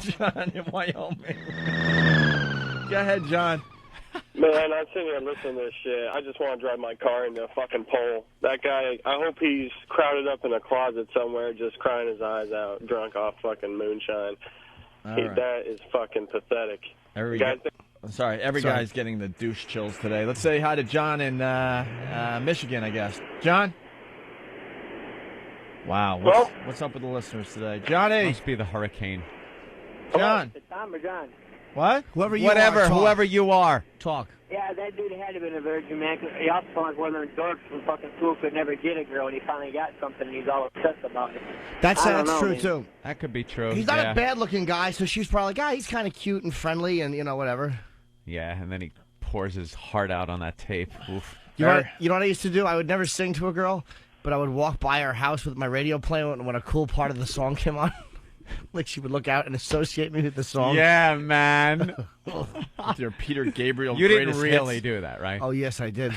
John in Wyoming. Go ahead, John. Man, I'm sitting here listening to this shit. I just want to drive my car into a fucking pole. That guy, I hope he's crowded up in a closet somewhere just crying his eyes out, drunk off fucking moonshine. Right. That is fucking pathetic. Every guy's getting the douche chills today. Let's say hi to John in Michigan, I guess. John? Wow. What's up with the listeners today? Johnny! Must be the hurricane. John. It's Tom or John? What? Whoever you are, talk. Yeah, that dude had to have been a virgin, man. Cause he also sounds like one of them dorks from fucking school could never get a girl, and he finally got something, and he's all obsessed about it. That's true, too. That could be true. He's not a bad-looking guy, so she's probably like, he's kind of cute and friendly and, whatever. Yeah, and then he pours his heart out on that tape. Oof. You know what I used to do? I would never sing to a girl, but I would walk by her house with my radio playing when a cool part of the song came on. Like she would look out and associate me with the song. Yeah, man. Your Peter Gabriel. You didn't really hits. do that, right? Oh, yes, I did.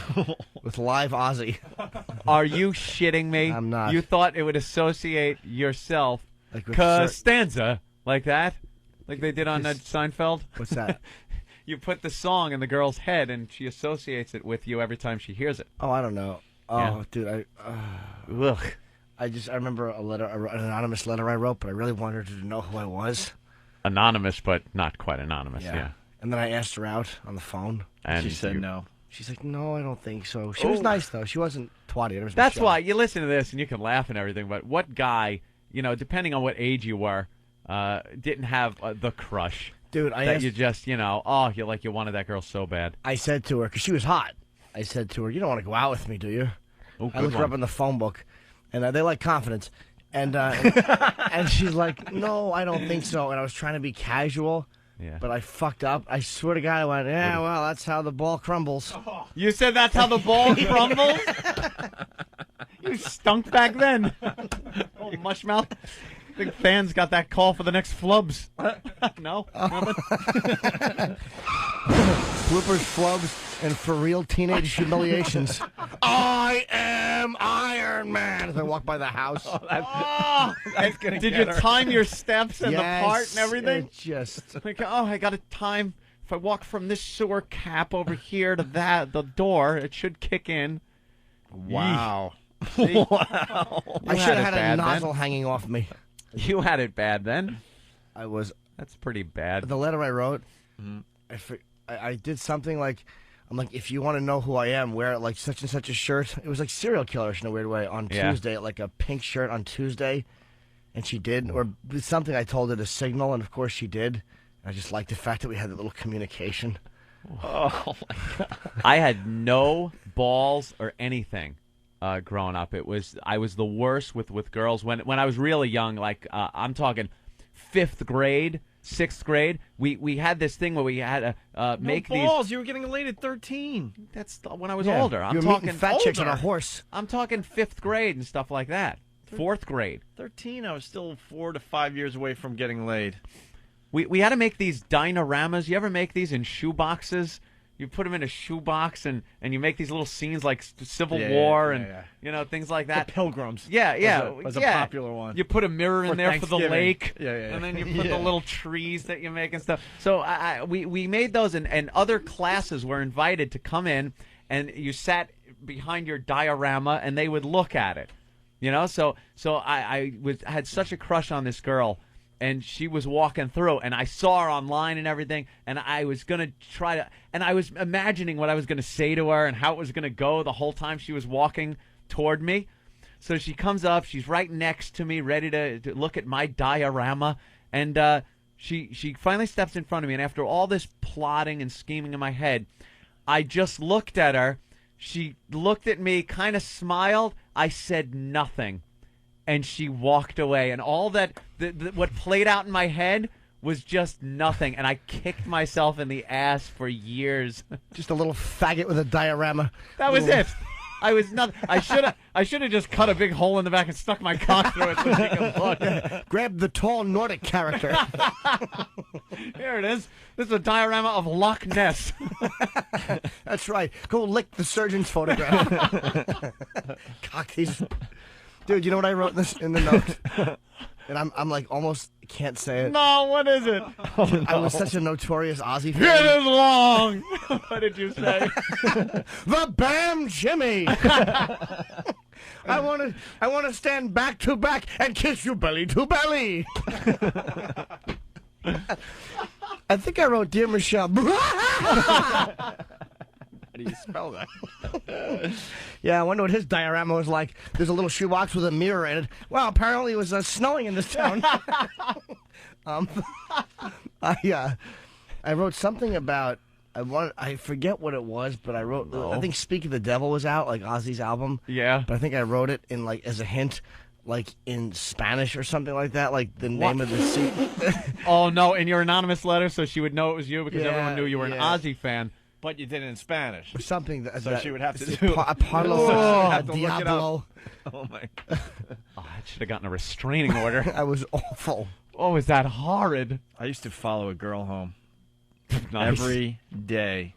With live Ozzy. Are you shitting me? I'm not. You thought it would associate yourself, like Costanza, like that? Like they did on Seinfeld? What's that? You put the song in the girl's head, and she associates it with you every time she hears it. Oh, I don't know. Oh, yeah. Dude, Ugh. I remember an anonymous letter I wrote, but I really wanted her to know who I was. Anonymous, but not quite anonymous, yeah. And then I asked her out on the phone. And she said no. She's like, no, I don't think so. She was nice, though. She wasn't twatty. That's why you listen to this, and you can laugh and everything, but what guy, depending on what age you were, didn't have the crush? Dude, you just, you wanted that girl so bad. I said to her, because she was hot, I said to her, you don't want to go out with me, do you? I looked her up in the phone book. And they like confidence. And and she's like, no, I don't think so. And I was trying to be casual, but I fucked up. I swear to God, I went, well, that's how the ball crumbles. Oh. You said that's how the ball crumbles? You stunk back then. Oh, mushmouth. I think fans got that call for the next flubs. No? Bloopers, flubs, and for real teenage humiliations. I am Iron Man as I walk by the house. That's gonna Did you time your steps and the part and everything? Just like, I got to time. If I walk from this sewer cap over here to the door, it should kick in. Wow. Wow. I should have had a nozzle hanging off me. You had it bad then. That's pretty bad. The letter I wrote, I did something like, I'm like, if you want to know who I am, wear like such and such a shirt. It was like serial killerish in a weird way on Tuesday, like a pink shirt on Tuesday, and she did, or something I told her to signal, and of course she did. I just liked the fact that we had that little communication. Oh my God! I had no balls or anything. Growing up, I was the worst with girls when I was really young. Like I'm talking 5th grade, 6th grade. We had this thing where we had to make balls. these. You were getting laid at 13. That's when I was older. I'm talking fat chicks on a horse. I'm talking 5th grade and stuff like that. 4th grade. 13. I was still 4 to 5 years away from getting laid. We had to make these dinoramas. You ever make these in shoe boxes? You put them in a shoebox and you make these little scenes like Civil War and things like that. The Pilgrims. Was a popular one. You put a mirror in there for the lake. And then you put the little trees that you make and stuff. So we made those and other classes were invited to come in and you sat behind your diorama and they would look at it. So I had such a crush on this girl. And she was walking through, and I saw her online and everything, and I was going to try to, and I was imagining what I was going to say to her and how it was going to go the whole time she was walking toward me. So she comes up, she's right next to me, ready to look at my diorama, and she finally steps in front of me, and after all this plotting and scheming in my head, I just looked at her. She looked at me, kind of smiled. I said nothing. And she walked away, and all that what played out in my head was just nothing, and I kicked myself in the ass for years. Just a little faggot with a diorama. That was it. I was not. I should have just cut a big hole in the back and stuck my cock through it so she could look. Grab the tall Nordic character. Here it is. This is a diorama of Loch Ness. That's right. Go lick the surgeon's photograph. Cock tease. Dude, you know what I wrote in the note? And I'm like almost can't say it. No, what is it? Oh, no. I was such a notorious Ozzy It fan. is long. What did you say? The Bam Jimmy. I want to stand back to back and kiss you belly to belly. I think I wrote Dear Michelle. How do you spell that? Yeah, I wonder what his diorama was like. There's a little shoebox with a mirror in it. Well, apparently it was snowing in this town. I wrote something about I forget what it was, but I wrote I think Speak of the Devil was out, like Ozzy's album. Yeah. But I think I wrote it in like as a hint, like in Spanish or something like that, like the name of the seat. Oh no! In your anonymous letter, so she would know it was you because Yeah, everyone knew you were an yeah. Ozzy fan. But you did it in Spanish. Or something that, So she would have to do Apollo So she'd have to look it up. Diablo. Oh my! Oh, I should have gotten a restraining order. I was awful. Oh, is that horrid? I used to follow a girl home Nice. every day.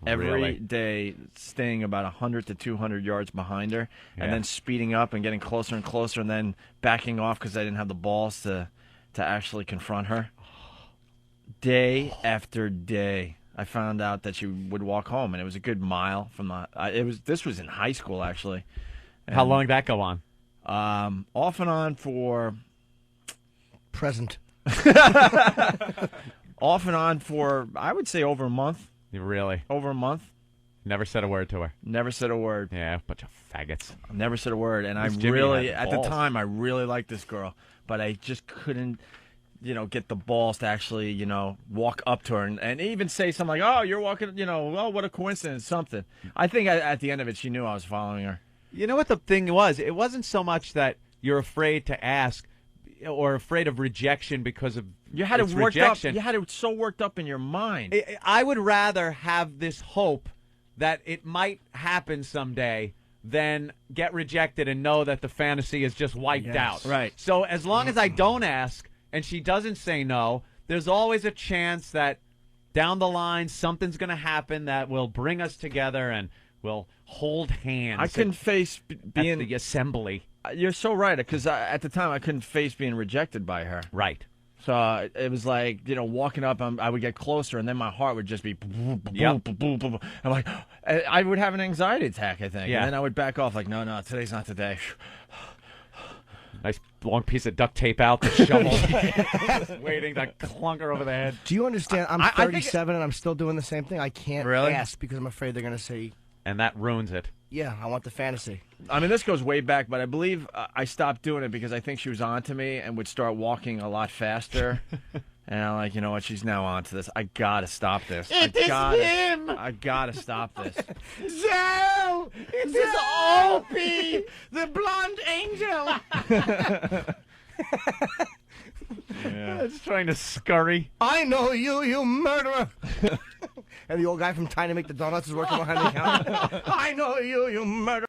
Every Really? day, staying about 100 to 200 yards behind her, Yeah. and then speeding up and getting closer and closer, and then backing off because I didn't have the balls to actually confront her. Day after day, I found out that she would walk home, and it was a good mile from the. This was in high school actually. How And, long did that go on? Off and on for. Present. Off and on for I would say over a month. You really Over a month. never said a word to her. Never said a word. Yeah, bunch of faggots. Never said a word, and I This Jimmy really, had at the balls. time, I really liked this girl, but I just couldn't, get the balls to actually, walk up to her and even say something like, "Oh, you're walking," well, what a coincidence, something. I think at the end of it, she knew I was following her. You know what the thing was? It wasn't so much that you're afraid to ask or afraid of rejection because of You had its it worked rejection. up. You had it so worked up in your mind. I would rather have this hope that it might happen someday than get rejected and know that the fantasy is just wiped Yes. out. Right. So as long as I don't ask and she doesn't say no, there's always a chance that down the line something's going to happen that will bring us together and we'll hold hands. I couldn't face at being. the assembly. You're so right, because at the time I couldn't face being rejected by her. Right. So it was like, walking up, I would get closer, and then my heart would just be. Yep. I'm like, I would have an anxiety attack, I think. Yeah. And then I would back off, like, no, today's not the day. Nice long piece of duct tape out, the shovel. Just waiting to clunk her over the head. Do you understand? I'm I think 37 and I'm still doing the same thing. I can't Really? ask because I'm afraid they're going to say, And that ruins it. yeah, I want the fantasy. I mean, this goes way back, but I believe I stopped doing it because I think she was on to me and would start walking a lot faster. And I'm like, you know what? She's now on to this. I got to stop this. I got to stop this. Zoe! It is Opie! The blonde angel! Just trying to scurry. I know you, you murderer! And the old guy from Trying to Make the Donuts is working behind the counter. I know you, you murderer!